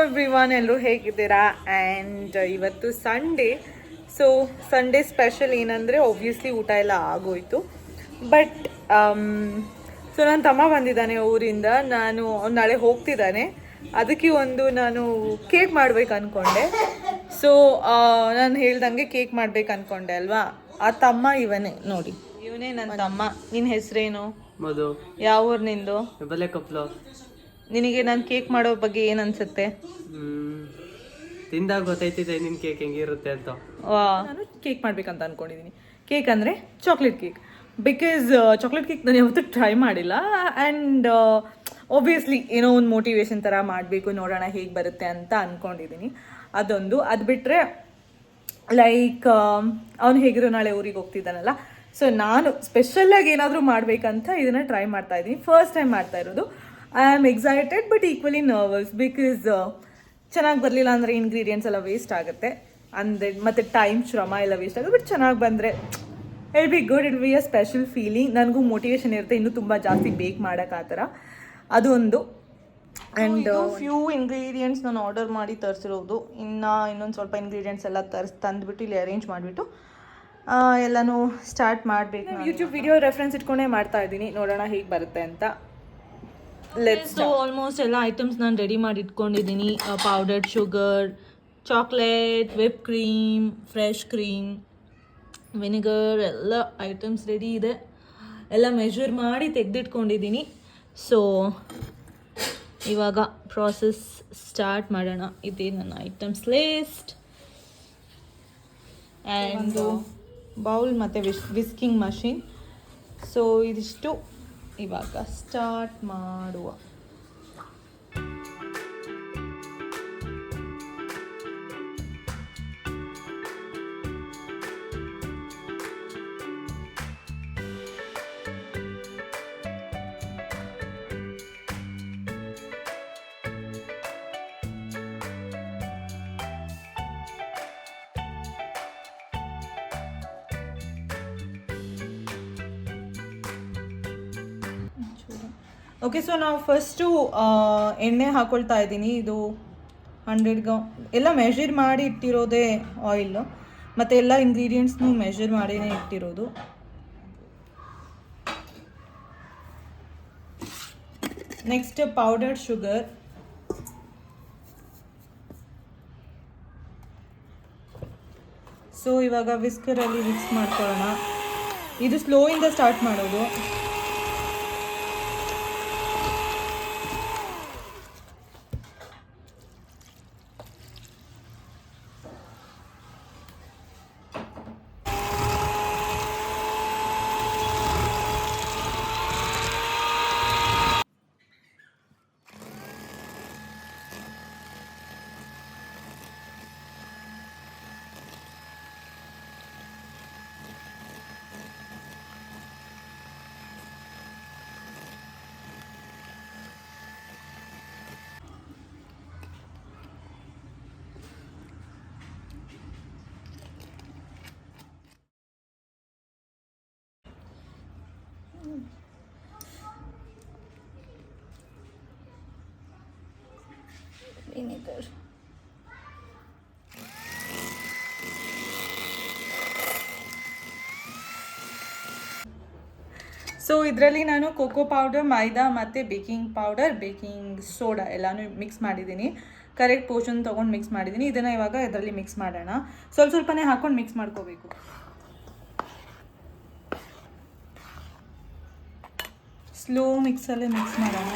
Everyone, ಎಲ್ಲರೂ ಹೇಗಿದ್ದೀರಾ? And ಇವತ್ತು ಸಂಡೇ. ಸೊ ಸಂಡೇ ಸ್ಪೆಷಲ್ ಏನಂದರೆ ಒಬ್ವಿಯಸ್ಲಿ ಊಟ ಎಲ್ಲ ಆಗೋಯ್ತು. ಬಟ್ ಸೊ ನನ್ನ ತಮ್ಮ ಬಂದಿದ್ದಾನೆ ಊರಿಂದ. ಅವ್ನು ನಾಳೆ ಹೋಗ್ತಿದ್ದಾನೆ. ಅದಕ್ಕೆ ನಾನು ಕೇಕ್ ಮಾಡ್ಬೇಕು ಅಂದ್ಕೊಂಡೆ. ಸೊ ನಾನು ಹೇಳ್ದಂಗೆ ಕೇಕ್ ಮಾಡ್ಬೇಕು ಅಂದ್ಕೊಂಡೆ ಅಲ್ವಾ. ಆ ತಮ್ಮ ಇವನೇ ನೋಡಿ, ಇವನೇ ನನ್ನ ತಮ್ಮ. ನಿನ್ನ ಹೆಸರೇನು? ಮಧು. ಯಾವ ಊರು ನಿಂದು? ಬೆಲೆ ಕಪ್ಲು. ನಿನಗೆ ನಾನು ಕೇಕ್ ಮಾಡೋ ಬಗ್ಗೆ ಏನು ಅನ್ಸುತ್ತೆ? ತಿಂದಾಗ ಗೊತ್ತೈತಿದೆ ನಿನ್ನ ಕೇಕ್ ಹೆಂಗಿರುತ್ತೆ ಅಂತ. ನಾನು ಕೇಕ್ ಮಾಡ್ಬೇಕಂತ ಅಂದ್ಕೊಂಡಿದ್ದೀನಿ. ಕೇಕ್ ಅಂದರೆ chocolate cake. Because chocolate cake ನಾನು ಯಾವತ್ತೂ ಟ್ರೈ ಮಾಡಿಲ್ಲ. ಆ್ಯಂಡ್ ಒಬ್ವಿಯಸ್ಲಿ ಏನೋ ಒಂದು ಮೋಟಿವೇಶನ್ ಥರ ಮಾಡಬೇಕು, ನೋಡೋಣ ಹೇಗೆ ಬರುತ್ತೆ ಅಂತ ಅಂದ್ಕೊಂಡಿದ್ದೀನಿ. ಅದೊಂದು. ಅದು ಬಿಟ್ಟರೆ ಲೈಕ್ ಅವನು ಹೇಗಿರೋ ನಾಳೆ ಊರಿಗೆ ಹೋಗ್ತಿದ್ದಾನಲ್ಲ, ಸೊ ನಾನು ಸ್ಪೆಷಲಾಗಿ ಏನಾದರೂ ಮಾಡಬೇಕಂತ ಇದನ್ನು ಟ್ರೈ ಮಾಡ್ತಾ ಇದ್ದೀನಿ. ಫಸ್ಟ್ ಟೈಮ್ ಮಾಡ್ತಾ ಇರೋದು. I am excited but equally nervous. Because ಚೆನ್ನಾಗಿ ಬರಲಿಲ್ಲ ಅಂದರೆ ಇಂಗ್ರೀಡಿಯೆಂಟ್ಸ್ ಎಲ್ಲ ವೇಸ್ಟ್ ಆಗುತ್ತೆ, ಅಂದರೆ ಮತ್ತು ಟೈಮ್ ಶ್ರಮ ಎಲ್ಲ ವೇಸ್ಟ್ ಆಗುತ್ತೆ. ಬಟ್ ಚೆನ್ನಾಗಿ ಬಂದರೆ it be good, it be a special feeling. ನನಗೂ ಮೋಟಿವೇಶನ್ ಇರುತ್ತೆ ಇನ್ನೂ ತುಂಬ ಜಾಸ್ತಿ ಬೇಕ್ ಮಾಡೋಕೆ. ಆ ಥರ ಅದು ಒಂದು. ಆ್ಯಂಡ್ ಫ್ಯೂ ಇಂಗ್ರೀಡಿಯೆಂಟ್ಸ್ ನಾನು ಆರ್ಡರ್ ಮಾಡಿ ತರಿಸಿರೋದು. ಇನ್ನೊಂದು ಸ್ವಲ್ಪ ಇಂಗ್ರೀಡಿಯೆಂಟ್ಸ್ ಎಲ್ಲ ತಂದುಬಿಟ್ಟು ಇಲ್ಲಿ ಅರೇಂಜ್ ಮಾಡಿಬಿಟ್ಟು ಎಲ್ಲನೂ ಸ್ಟಾರ್ಟ್ ಮಾಡಬೇಕು. ಯೂಟ್ಯೂಬ್ ವಿಡಿಯೋ ರೆಫರೆನ್ಸ್ ಇಟ್ಕೊಂಡೇ ಮಾಡ್ತಾ ಇದ್ದೀನಿ, ನೋಡೋಣ ಹೇಗೆ ಬರುತ್ತೆ ಅಂತ. ಸೊ ಆಲ್ಮೋಸ್ಟ್ ಎಲ್ಲ ಐಟಮ್ಸ್ ನಾನು ರೆಡಿ ಮಾಡಿ ಇಟ್ಕೊಂಡಿದ್ದೀನಿ. Powdered sugar, chocolate, whip cream, fresh cream, vinegar, ಎಲ್ಲ ಐಟಮ್ಸ್ ರೆಡಿ ಇದೆ. ಎಲ್ಲ ಮೆಷರ್ ಮಾಡಿ ತೆಗೆದಿಟ್ಕೊಂಡಿದ್ದೀನಿ. ಸೊ ಇವಾಗ ಪ್ರಾಸೆಸ್ ಸ್ಟಾರ್ಟ್ ಮಾಡೋಣ. ಇದೇ ನನ್ನ ಐಟಮ್ಸ್ ಲಿಸ್ಟ್. ಆ್ಯಂಡ್ ಬೌಲ್ ಮತ್ತು ವಿಸ್ಕಿಂಗ್ ಮಷೀನ್. ಸೊ ಇದಿಷ್ಟು ಇವಾಗ ಸ್ಟಾರ್ಟ್ ಮಾಡುವ. ಓಕೆ, ಸೊ ನಾವು ಫಸ್ಟು ಎಣ್ಣೆ ಹಾಕ್ಕೊಳ್ತಾ ಇದ್ದೀನಿ. ಇದು 100 ಗ್ರಾಮ್ ಎಲ್ಲ ಮೆಷರ್ ಮಾಡಿ ಇಟ್ಟಿರೋದೇ ಆಯಿಲ್, ಮತ್ತು ಎಲ್ಲ ಇಂಗ್ರೀಡಿಯೆಂಟ್ಸ್ನು ಮೆಷರ್ ಮಾಡಿನೇ ಇಟ್ಟಿರೋದು. Next powdered sugar. ಸೊ ಇವಾಗ ವಿಸ್ಕರಲ್ಲಿ ಮಿಕ್ಸ್ ಮಾಡ್ಕೊಳ್ಳೋಣ. ಇದು ಸ್ಲೋಯಿಂದ ಸ್ಟಾರ್ಟ್ ಮಾಡೋದು. ವಿನೆಗರ್. ಸೊ ಇದರಲ್ಲಿ ನಾನು ಕೋಕೋ ಪೌಡರ್, ಮೈದಾ ಮತ್ತು ಬೇಕಿಂಗ್ ಪೌಡರ್, ಬೇಕಿಂಗ್ ಸೋಡಾ ಎಲ್ಲನೂ ಮಿಕ್ಸ್ ಮಾಡಿದ್ದೀನಿ. ಕರೆಕ್ಟ್ ಪೋರ್ಷನ್ ತೊಗೊಂಡು ಮಿಕ್ಸ್ ಮಾಡಿದ್ದೀನಿ. ಇದನ್ನು ಇವಾಗ ಇದರಲ್ಲಿ ಮಿಕ್ಸ್ ಮಾಡೋಣ. ಸ್ವಲ್ಪನೇ ಹಾಕ್ಕೊಂಡು ಮಿಕ್ಸ್ ಮಾಡ್ಕೋಬೇಕು. ಸ್ಲೋ ಮಿಕ್ಸಲ್ಲೇ ಮಿಕ್ಸ್ ಮಾಡೋಣ.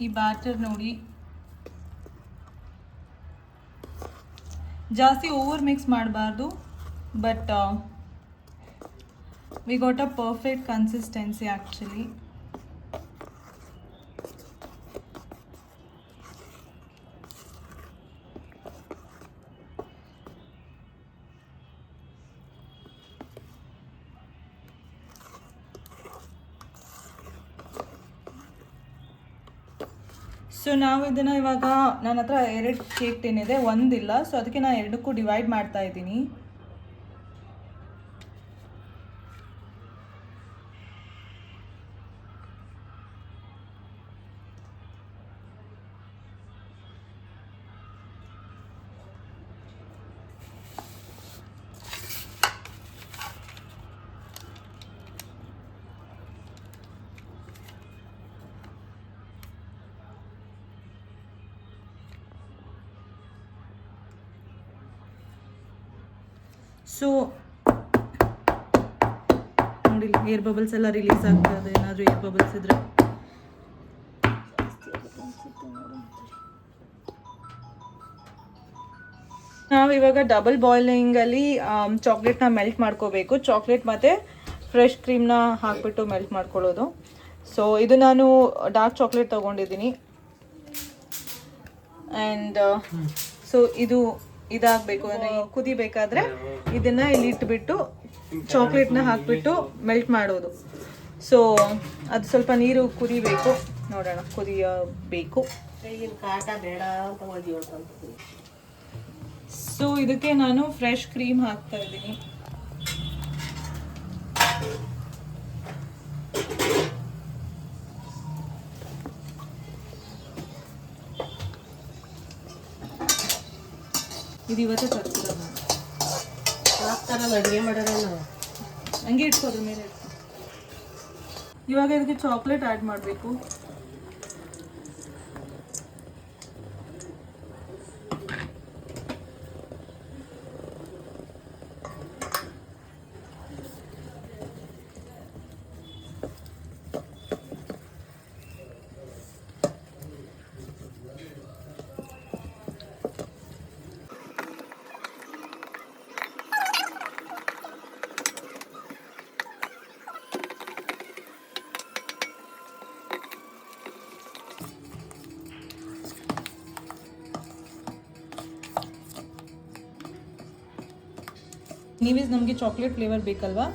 ಈ ಬ್ಯಾಟರ್ ನೋಡಿ, ಜಾಸ್ತಿ ಓವರ್ ಮಿಕ್ಸ್ ಮಾಡಬಾರ್ದು, but we got a perfect consistency actually. So ನಾವು ಇದನ್ನು ಇವಾಗ ನನ್ನ ಹತ್ರ 2 ಕೇಕ್ ಟಿನ್ ಇದೆ, ಒಂದಿಲ್ಲ. ಸೊ ಅದಕ್ಕೆ ನಾನು 2ಕ್ಕೂ ಡಿವೈಡ್ ಮಾಡ್ತಾ ಇದ್ದೀನಿ. ಸೊ ನೋಡಿ, ಏರ್ ಬಬಲ್ಸ್ ಎಲ್ಲ ರಿಲೀಸ್ ಆಗ್ತದೆ. ಏನಾದರೂ ಏರ್ ಬಬಲ್ಸ್ ಇದ್ರೆ ನಾವು ಇವಾಗ ಡಬಲ್ ಬಾಯ್ಲಿಂಗಲ್ಲಿ ಚಾಕ್ಲೇಟ್ನ ಮೆಲ್ಟ್ ಮಾಡ್ಕೋಬೇಕು. ಚಾಕ್ಲೇಟ್ ಮತ್ತು ಫ್ರೆಶ್ ಕ್ರೀಮ್ನ ಹಾಕ್ಬಿಟ್ಟು ಮೆಲ್ಟ್ ಮಾಡ್ಕೊಳ್ಳೋದು. ಸೊ ಇದು ನಾನು ಡಾರ್ಕ್ ಚಾಕ್ಲೇಟ್ ತೊಗೊಂಡಿದ್ದೀನಿ. ಆ್ಯಂಡ್ ಸೊ ಇದು ಇದಾಗಬೇಕು ಅಂದರೆ ಕುದಿಬೇಕಾದ್ರೆ ಇದನ್ನು ಇಲ್ಲಿ ಇಟ್ಬಿಟ್ಟು ಚಾಕ್ಲೇಟ್ನ ಹಾಕ್ಬಿಟ್ಟು ಮೆಲ್ಟ್ ಮಾಡೋದು. ಸೊ ಅದು ಸ್ವಲ್ಪ ನೀರು ಕುದಿಬೇಕು, ನೋಡೋಣ, ಕುದಿಯಬೇಕು. ಸೊ ಇದಕ್ಕೆ ನಾನು ಫ್ರೆಶ್ ಕ್ರೀಮ್ ಹಾಕ್ತಾ ಇದ್ದೀನಿ. ಇದು ಇವತ್ತೇ ತರ್ತೀರ ಅಡುಗೆ ಮಾಡೋಣ, ಹಂಗೆ ಇಟ್ಕೋದ್ರ ಮೇಲೆ ಇಟ್ಕೊ. ಇವಾಗ ಇದಕ್ಕೆ ಚಾಕ್ಲೇಟ್ ಆ್ಯಡ್ ಮಾಡಬೇಕು. ನೀವೇಸ್ ನಮಗೆ ಚಾಕ್ಲೇಟ್ ಫ್ಲೇವರ್ ಬೇಕಲ್ವಾ,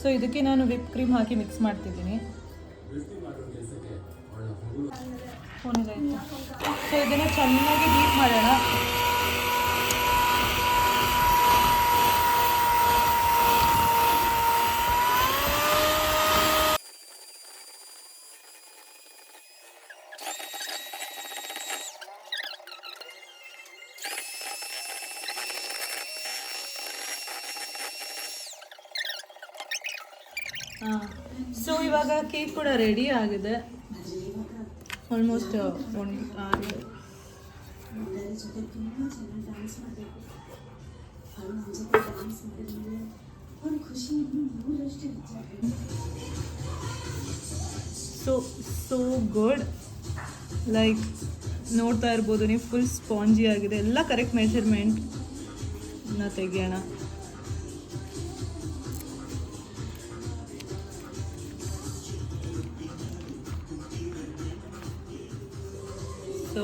ಸೊ ಇದಕ್ಕೆ ನಾನು ವಿಪ್ ಕ್ರೀಮ್ ಹಾಕಿ ಮಿಕ್ಸ್ ಮಾಡ್ತಿದ್ದೀನಿ. ಸೊ ಇದನ್ನು ಚೆನ್ನಾಗಿ ಬೀಟ್ ಮಾಡೋಣ. ಸೊ ಇವಾಗ ಕೇಕ್ ಕೂಡ ರೆಡಿ ಆಗಿದೆ. Almost so good. ಲೈಕ್ ನೋಡ್ತಾ ಇರ್ಬೋದು ನೀವು, ಫುಲ್ ಸ್ಪಾಂಜಿ ಆಗಿದೆ. ಎಲ್ಲ ಕರೆಕ್ಟ್ ಮೆಷರ್ಮೆಂಟ್ನ ತೆಗಿಯೋಣ. ಸೊ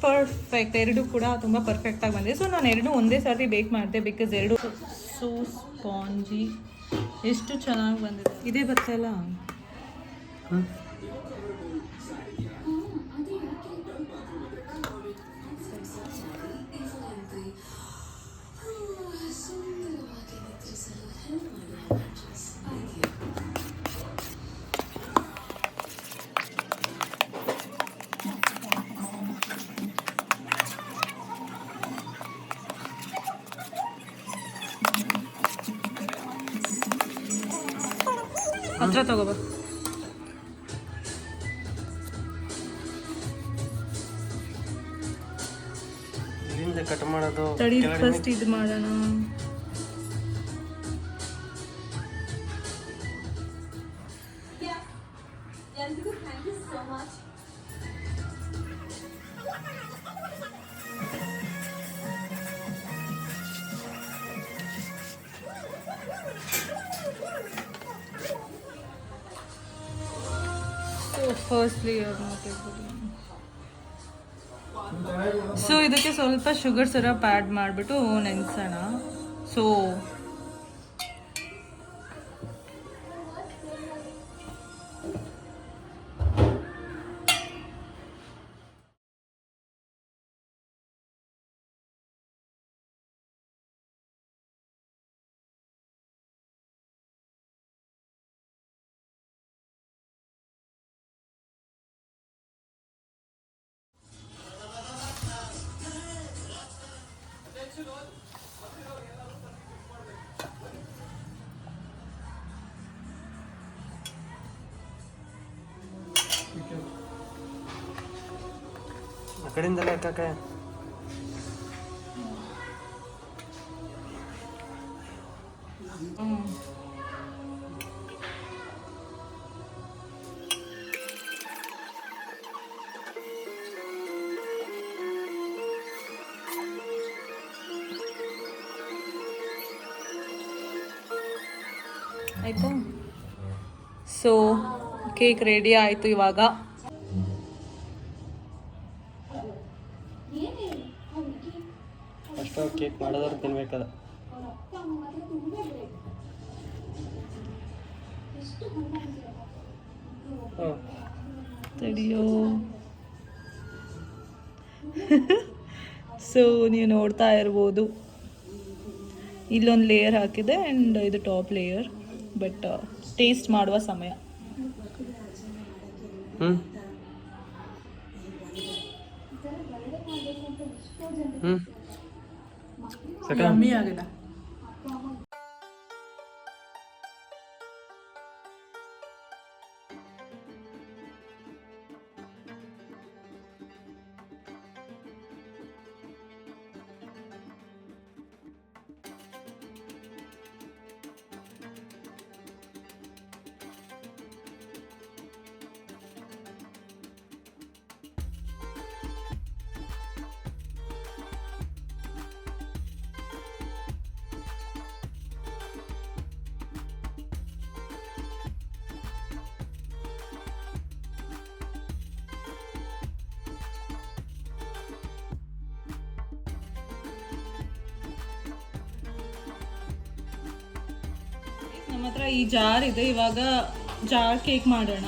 ಪರ್ಫೆಕ್ಟ್, ಎರಡು ಕೂಡ ತುಂಬ ಪರ್ಫೆಕ್ಟಾಗಿ ಬಂದಿದೆ. ಸೊ ನಾನು ಎರಡು ಒಂದೇ ಸರ್ತಿ ಬೇಕ್ ಮಾಡಿದೆ, ಬಿಕಾಸ್ ಎರಡು ಸೊ ಸ್ಪಾಂಜಿ. ಎಷ್ಟು ಚೆನ್ನಾಗಿ ಬಂದಿದೆ. ಇದೇ ಬರ್ತಲ್ಲ. ಹತ್ರ ತಗೋಬ. ಇಲ್ಲಿಂದ ಕಟ್ ಮಾಡೋದು. ತಡಿ ಫಸ್ಟ್ ಇದು ಮಾಡೋಣ. ಫಸ್ಟ್ ಲೇಯರ್ ಸೊ ಇದಕ್ಕೆ ಸ್ವಲ್ಪ ಶುಗರ್ ಸಿರಪ್ ಆ್ಯಡ್ ಮಾಡಿಬಿಟ್ಟು ನೆನೆಸೋಣ. ಸೊ ಆ ಕಡೆಯಿಂದಲೇ ಕಾಕೆ. ಆಯಿತಾ? ಸೊ ಕೇಕ್ ರೆಡಿ ಆಯಿತು. ಇವಾಗ ಫಸ್ಟ್ ಕೇಕ್ ಮಾಡೋದವ್ರು ತಿನ್ಬೇಕದ. ತಡಿಯೋ. ಸೊ ನೀವು ನೋಡ್ತಾ ಇರ್ಬೋದು, ಇಲ್ಲೊಂದು ಲೇಯರ್ ಹಾಕಿದೆ ಆ್ಯಂಡ್ ಇದು ಟಾಪ್ ಲೇಯರ್. ಬಟ್ ಟೇಸ್ಟ್ ಮಾಡುವ ಸಮಯ. ಯಮ್ಮಿ ಆಗಿದೆ. ನಮ್ಮ ಹತ್ರ ಈ ಜಾರ್ ಇದೆ. ಇವಾಗ ಜಾರ್ ಕೇಕ್ ಮಾಡೋಣ.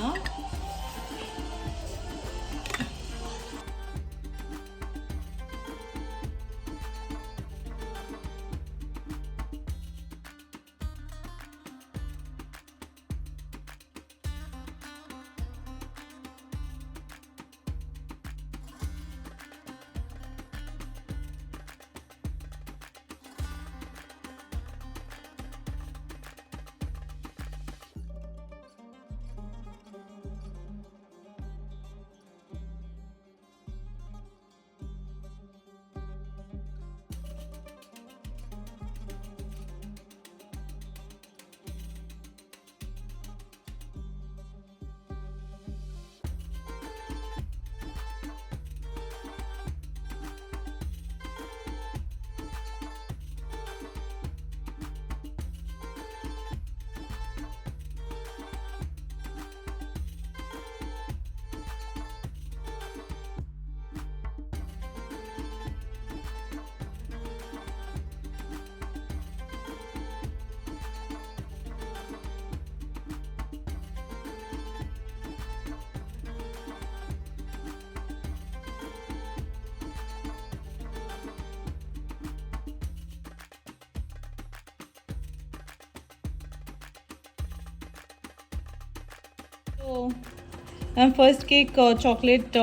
ನಮ್ಮ ಫಸ್ಟ್ ಕೇಕ್ ಚಾಕ್ಲೇಟ್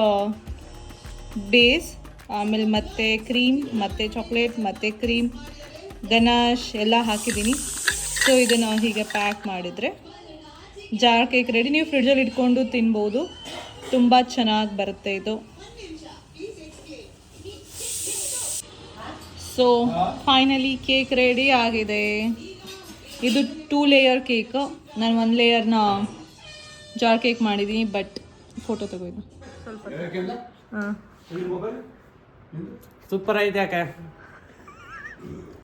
ಬೇಸ್, ಆಮೇಲೆ ಮತ್ತೆ ಕ್ರೀಮ್, ಮತ್ತು ಚಾಕ್ಲೇಟ್, ಮತ್ತು ಕ್ರೀಮ್, ಗನಾಶ್ ಎಲ್ಲ ಹಾಕಿದ್ದೀನಿ. ಸೊ ಇದನ್ನು ಹೀಗೆ ಪ್ಯಾಕ್ ಮಾಡಿದರೆ ಜಾರ್ ಕೇಕ್ ರೆಡಿ. ನೀವು ಫ್ರಿಡ್ಜಲ್ಲಿ ಇಟ್ಕೊಂಡು ತಿನ್ಬೋದು, ತುಂಬ ಚೆನ್ನಾಗಿ ಬರುತ್ತೆ ಇದು. ಸೊ ಫೈನಲಿ ಕೇಕ್ ರೆಡಿ ಆಗಿದೆ. ಇದು 2 ಲೇಯರ್ ಕೇಕ್. ನಾನು 1 ಲೇಯರ್ನ ಜಾರ್ ಕೇಕ್ ಮಾಡಿದ್ದೀನಿ, ಬಟ್ ಫೋಟೋ ತಗೋದು ಸ್ವಲ್ಪ. ಹಾಂ ಸೂಪರ್ ಐತೆ ಯಾಕೆ